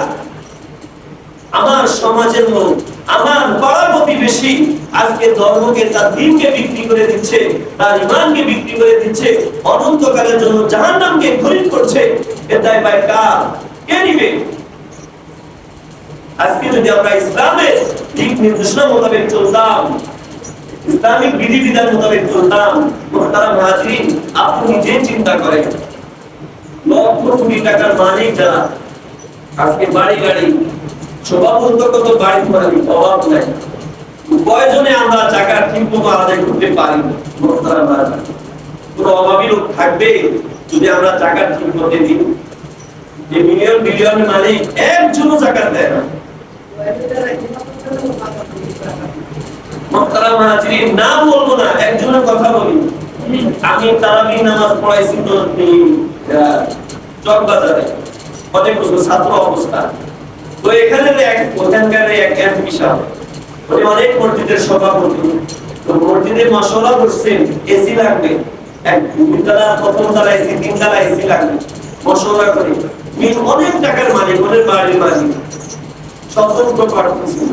আমার সমাজের লোক, আমার পাড়া প্রতিবেশী আজকে ধর্মকে, তার দ্বীনকে বিক্রি করে দিচ্ছে, তার ঈমানকে বিক্রি করে দিচ্ছে, অনন্তকালের জন্য জাহান্নামকে খরিদ করছে। এর দায়ভার কার? কে নিবে? আজকে যদি আমরা ইসলামের দিক নির্দেশনা মোতাবেক চলতাম, ইসলামিক বিধিবিধান মোতাবেক চলতাম, মুহতারাম হাজিরিন, আপনি নিজে চিন্তা করেন, লক্ষ কোটি টাকার মালিক যারা আজকে বাড়ি গাড়ি, স্বভাবত কত বাড়ি বাড়ি অভাব নাই, কয়জনে আমরা টাকা ঠিক মতো আদায় করতে পারি? মুহতারাম হাজিরিন, কোনো অভাবী লোক থাকবে যদি আমরা টাকা ঠিক মতো দিই? যে মিলিয়ন বিলিয়ন মালিক একজনও যাকাত দেয় না। মুহতারাম হাজিরিন, না বলবো না, একজনের কথা বলি। আমি তারাবি নামাজ পড়াইছি তো চকবাজারে অনেক বছর ছাত্র অবস্থা। তো এখানে ওখানকার এক এমপি সাহেব, উনি অনেক মসজিদের সভাপতি। তো মসজিদে মাশাআল্লাহ করছেন, এসি লাগবে, এক দুইতলা, প্রথম তলা এসি, তিনতলা এসি লাগবে, মাশাআল্লাহ করে। অনেক টাকার মালিক, অনেক বাড়ির মালিক, স্বতন্ত্র প্রার্থী ছিল।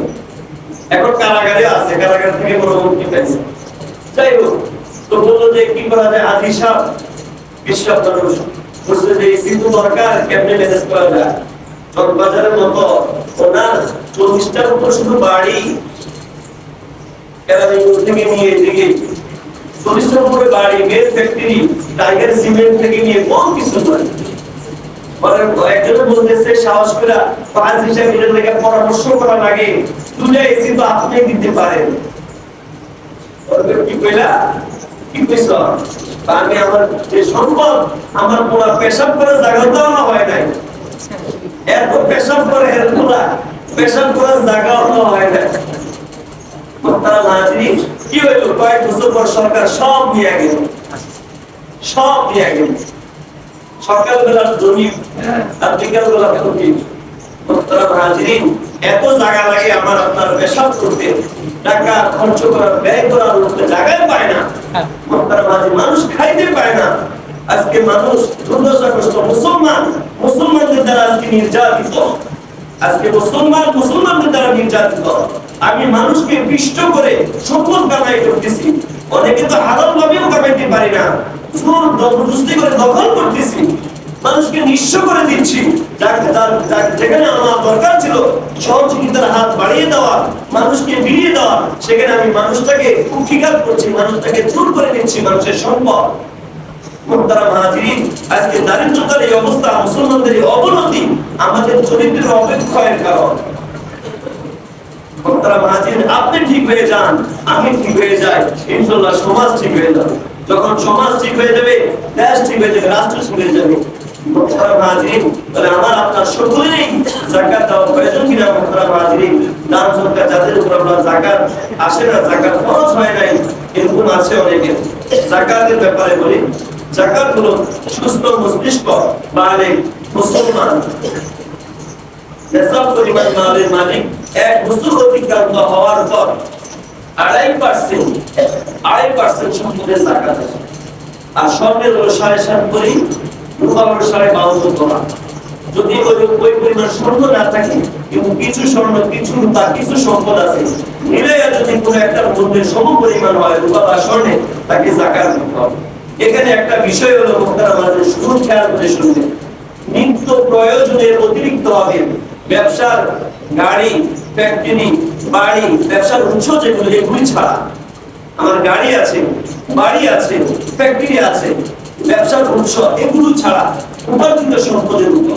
এখন কারাগারে আছে, কারাগার থেকে বড় মুক্তি পাইছে। যাই হোক, তো বললো যে কি করা যায়? আজি সাহেব বিশ্বাস বলছে যে এসি তো দরকার, কেমনে ম্যানেজ করা যায়? চকবাজারের মতো ওনার 40টার উপর শুধু বাড়ি, কেরানীগঞ্জ থেকে নিয়ে এদিকে 40টার উপরে বাড়ি, মেল ফ্যাক্টরি, টাইগার সিমেন্ট থেকে নিয়ে কম কিছু নয়। একজনে বলতেছে সাহস করে 5 মিনিটের লেগে পরামর্শ করা লাগে, দুটো এসি তো আপনি দিতে পারেন। কি কইলা? কি কইছ? আমি আমার যে সম্পদ, আমার পুরো পেশাব করে জায়গা দেওয়া হয় নাই, এরপর পেশাব করে এরপর পেশাব করার জায়গা হয় নাই। মুহতারাম হাজিরিন, কি হইল? কয়েক বছর পর সরকার সব নিয়ে গেল, সব নিয়ে গেল। সকালবেলার জমি আর বিকালবেলার জমি। মুহতারাম হাজিরিন, এত জায়গা লাগে আমার আপনার পেশাব করতে, টাকা খরচ করার, ব্যয় করার লোকটা জায়গায় পায় না। মুহতারাম হাজিরিন, মানুষ খাইতে পায় না। আজকে মানুষ দুর্দশাগ্রস্ত, মুসলমানদের দ্বারা আজকে নির্যাতিত। আজকে মুসলমানদের দ্বারা নির্যাতিত। আমি মানুষকে পিষ্ট করে সম্পদ কামাই করতেছি, অনেকে তো হালাল ভাবেও কামাইতে পারি না, জোর জবরদস্তি করে দখল করতেছি, মানুষকে নিঃস্ব করে দিচ্ছি। যেখানে আমার দরকার ছিল সহযোগিতার হাত বাড়িয়ে দেওয়া, মানুষকে বিলিয়ে দেওয়া, সেখানে আমি মানুষটাকে কুক্ষিঘাত করছি, মানুষটাকে চুর করে নিচ্ছি মানুষের সম্পদ। মুহতারাম হাজিরিন, আজকে দারিদ্রতার এই অবস্থা, মুসলমানদের এই অবনতি আমাদের চরিত্রের অবক্ষয়ের কারণ। মুহতারাম হাজিরিন, আপনি ঠিক হয়ে যান, আমি ঠিক হয়ে যাই, ইনশাআল্লাহ সমাজ ঠিক হয়ে যাবে। যখন সমাজ ঠিক হয়ে যাবে, দেশ ঠিক হয়ে যাবে, রাষ্ট্র ঠিক হয়ে যাবে। মুহতারাম হাজিরিন, তাহলে আমার আপনার সকলেরই যাকাত দেওয়া প্রয়োজন কিনা? মুহতারাম হাজিরিন, দান সদকা যাদের উপর আপনার যাকাত আসে না, যাকাত ফরজ হয় নাই, এরকম আছে অনেকে। যাকাতের ব্যাপারে বলি, যাকাত হলো সুস্থ মস্তিষ্ক বালিগ মুসলমান নেশাব পরিমাণ মালের মালিক 1 বছর অতিক্রান্ত হওয়ার পর 2.5% সম্পদের যাকাত আছে। আর স্বর্ণের হলো 7.5 করি, রূপার 52 তোলা। যদি ওই পরিমাণ স্বর্ণ না থাকে, কিন্তু কিছু স্বর্ণ, কিছু রূপা, কিছু সম্পদ আছে, মিলে যদি কোনো একটা মধ্যে সম পরিমাণ হয় রূপা বা স্বর্ণে, তাকে যাকাত দিতে হবে। এখানে একটা বিষয় হলো মুহতারাম হাজিরিন, শুরু খেয়াল করে শুনবেন, নিত্য প্রয়োজনের অতিরিক্ত হবে ব্যবসার গাড়ি, ফ্যাক্টরি, বাড়ি, ব্যবসার উৎস যেগুলো, এগুলি ছাড়া, আমার গাড়ি আছে, বাড়ি আছে, ফ্যাক্টরি আছে, ব্যবসার উৎস এগুলো ছাড়া উপার্জিত সম্পদের উপর।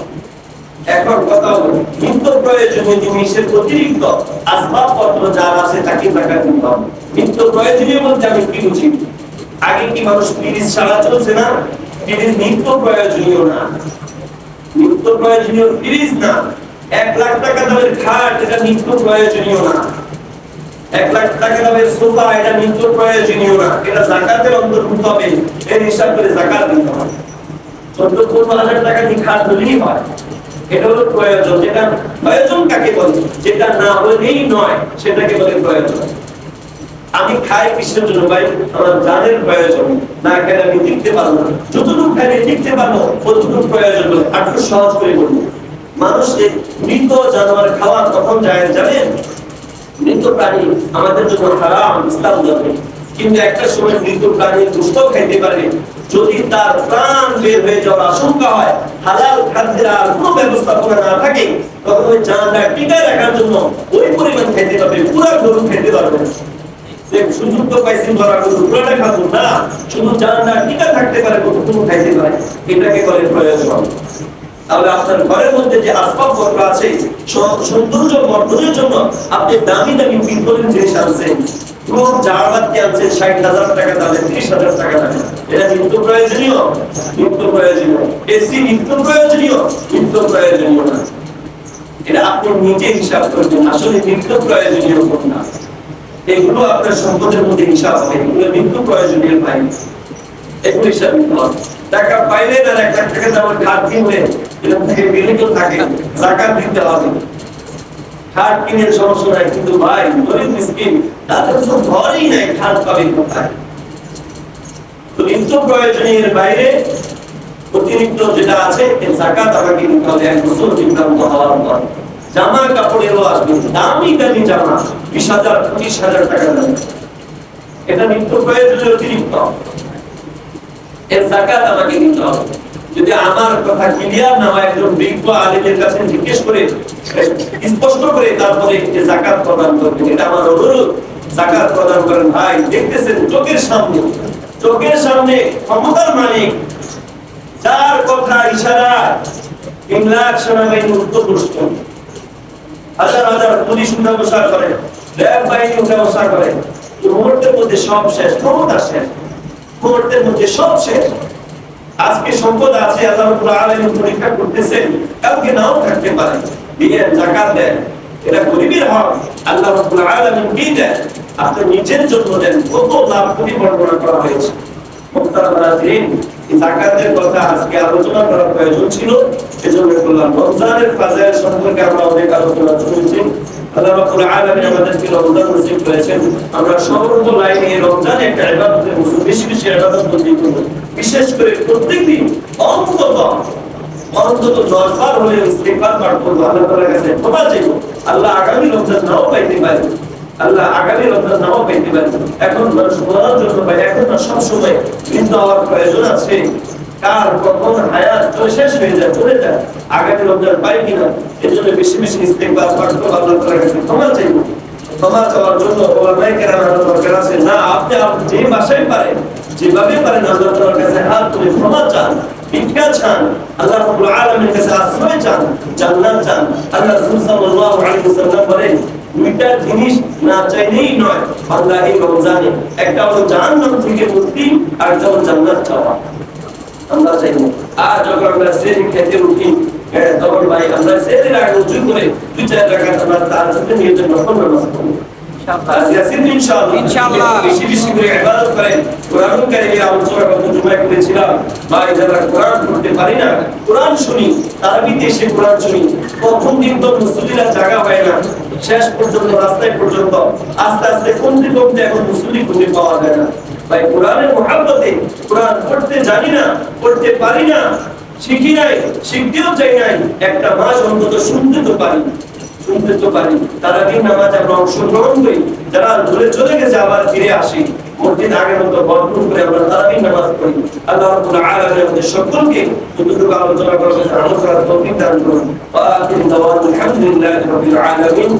এখন কথা হলো, নিত্য প্রয়োজনীয় জিনিসের অতিরিক্ত আসবাবপত্র যার আছে তাকে যাকাত দিতে হবে। নিত্য প্রয়োজনীয় বলতে আমি কি বুঝি? আগে কি মানুষ ফ্রিজ ছাড়া চলছে না? ফ্রিজ নিত্য প্রয়োজনীয় না, নিত্য প্রয়োজনীয় ফ্রিজ না। 1 লাখ টাকা দামের খাট, এটা নিত্য প্রয়োজনীয় না। 1 লাখ টাকা দামের সোফা, এটা নিত্য প্রয়োজনীয় না। এটা যাকাতের অন্তর্ভুক্ত হবে, এর হিসাব করে যাকাত দিতে হবে। 14-15,000 টাকা দিয়ে খাট হলেই হয়, এটা হলো প্রয়োজন। যেটা প্রয়োজন কাকে বলে? যেটা না হলেই নয়, সেটাকে বলে প্রয়োজন। আমি খাই কিসের জন্য ভাই? আমার জানের প্রয়োজন, না খেলে আমি টিকতে পারবো না। যতটুকু খাইলে টিকতে পারবো ততটুকু প্রয়োজন বলে একটু সহজ করে বলবো। মানুষের মৃত জানোয়ার খাওয়া তখন যায় জানেন? মৃত প্রাণী আমাদের জন্য হারাম, ইসলাম ধর্মে। কিন্তু একটা সময় মৃত প্রাণী দুষ্ট খাইতে পারে, যদি তার প্রাণ বের হয়ে যাওয়ার আশঙ্কা হয়, হালাল খাদ্যের আর কোনো ব্যবস্থাপনা না থাকে, তখন ওই জানটা টিকায় রাখার জন্য ওই পরিমাণ খাইতে পারবে, পুরো গরু খাইতে পারবে। যে সুযোগ তো পাইছেন ধরা গরু পুরোটা খাবো না, শুধু জানটা টিকা থাকতে পারে, কতটুকু খাইতে পারে, এটাকে বলে প্রয়োজন। তাহলে আপনার ঘরের মধ্যে যে আসবাবপত্র আছে সৌন্দর্য বর্ধনের জন্য আপনি দামি দামি পিতলের জিনিস আনছেন, খুব জারবাতি আনছেন ৬০,০০০ টাকা দামে, ৩০,০০০ টাকা দামে, এটা নিত্য প্রয়োজনীয়? নিত্য প্রয়োজনীয়। এসি নিত্য প্রয়োজনীয়? নিত্য প্রয়োজনীয় না। এটা আপনি নিজে হিসাব করবেন আসলে নিত্য প্রয়োজনীয় কোনটা। এগুলো আপনার সম্পদের মধ্যে হিসাব হবে, এগুলো নিত্য প্রয়োজনীয় পাই, এগুলো হিসাব নিতে হবে। টাকা পাইলে না ১ লাখ টাকা দামের খাট কিনলে এরকম থেকে বিরত থাকে, যাকাত দিতে হবে। খাট কিনে সমস্যা নাই, কিন্তু ভাই গরিব মিসকিন তাদের তো ঘরই নাই, খাট পাবে কোথায়? তো নিত্য প্রয়োজনীয় বাইরে অতিরিক্ত যেটা আছে এর যাকাত আমাকে দিতে হবে ১ বছর জীবন হওয়ার পর। জামা কাপড়েরও আসবে দামি দামি জামা ২০,০০০ ২৫,০০০ টাকা দাম, এটা নিত্য প্রয়োজনীয় অতিরিক্ত, এর যাকাত আমাকে দিতে হবে। যদি আমার কথা ক্লিয়ার না হয়, একজন বিজ্ঞ আলেমের কাছে জিজ্ঞেস করে স্পষ্ট করে তারপরে যাকাত প্রদান করবেন, এটা আমার অনুরোধ। যাকাত প্রদান করেন ভাই, দেখতেছেন চোখের সামনে ক্ষমতার মালিক, যার কথা ইশারা ৩ লাখ সেনাবাহিনী উত্তরপ্রস্ত, হাজার হাজার পুলিশ উঠা বসা করে, র্যাব বাহিনী উঠা বসা করে, মুহূর্তের মধ্যে সব শেষ, ক্ষমতা শেষ, মুহূর্তের মধ্যে সব শেষ। আজকে সম্পদ আছে, আল্লাহ রাব্বুল আলামিন পরীক্ষা করতেছেন, কালকে নাও থাকতে পারে। দিয়ে যাকাত দেন, এটা গরিবের হক, আল্লাহ রাব্বুল আলামিন কি দেন? আপনি নিজের জন্য দেন। কত লাভ কোটি বর্ণনা করা হয়েছে। মুহতারাম নাযরিন, এই যাকাতের কথা আজকে আলোচনা করার প্রয়োজন ছিল, এজন্য বললাম। রমজানের ফাজাইল সম্পর্কে আমরা অনেক আলোচনা করেছি। আল্লাহ রাব্বুল আলামিন আমাদেরকে রমজান নসিব করেছেন, আমরা সর্ব লাইনে রমজানে একটা ইবাদতের মধ্যে বেশি বেশি ইবাদত করব। বিশেষ করে প্রত্যেকদিন অন্তত 10 বার হলে ইস্তিগফার পাঠ করব, আল্লাহ তাআলার কাছে ক্ষমা চাইব। আল্লাহ আগামী রমজান নাও পাইতে পারে, এখন মানুষ বলার জন্য পাই, এখন না সব সময় কিন্তু আমার প্রয়োজন আছে। কার কখন হায়াত শেষ হয়ে যায়, চলে যায়, আগামী রমজান পাই কিনা, এই জন্য বেশি বেশি ইস্তিগফার পাঠ করব, আল্লাহ তাআলার কাছে ক্ষমা চাইব। ক্ষমা চাওয়ার জন্য ওলামায়ে কেরামের দরকার আছে না। আপনি যে ভাষায় পারেন, যেভাবে পারেন, আল্লাহ তাআলার কাছে হাত তুলে ক্ষমা চান, ভিক্ষা চান, আল্লাহ রাব্বুল আলামিনের কাছে আশ্রয় চান, জান্নাত চান। আল্লাহ রাসূল সাল্লাল্লাহু আলাইহি ওয়াসাল্লাম বলেন, দুইটা জিনিস না চাইলেই নয় আল্লাহ এই রমজানে, একটা হলো জাহান্নাম থেকে মুক্তি, আর একটা হলো জান্নাত চাওয়া। আমরা চাইব। আর যখন আমরা সেহরি খেতে উঠি, তখন ভাই আমরা সেহরির আগে উঁচু করে ২-৪ রাকাত আমরা তাহাজ্জুদ নিয়ে নফল নামাজ পড়ব। ইনশাআল্লাহ বেশি বেশি করে ইবাদত করেন। কোরআন কারীমের আলোচনা গত জুমায় করেছিলাম, ভাই যারা কোরআন পড়তে পারি না, কোরআন শুনি, তারাবিতে এসে কোরআন শুনি। প্রথম দিন তো মুসল্লিরা জায়গা পায় না, শেষ পর্যন্ত রাস্তায় পর্যন্ত আস্তে আস্তে কমতে কমতে এখন মুসল্লি খুঁজে পাওয়া যায় না। ভাই কোরআনের মহব্বতে কোরআন পড়তে জানি না, পড়তে পারি না, শিখি নাই, শিখতেও চাই নাই, একটা মাস অন্তত শুনতে তো পারি। তারাবির নামাজ আমরা অংশগ্রহণ করি, যারা দূরে চলে গেছে আবার ফিরে আসি, মসজিদ আগের মতো ভরপুর করে আমরা তারাবির নামাজ পড়ি। আল্লাহ রাব্বুল আলামিন আমাদের সকলকে যতটুকু আলোচনা করবেন আমল করার তৌফিক দান করুন। ওয়া আখিরু দাওয়ানা আলহামদুলিল্লাহি রাব্বিল আলামিন।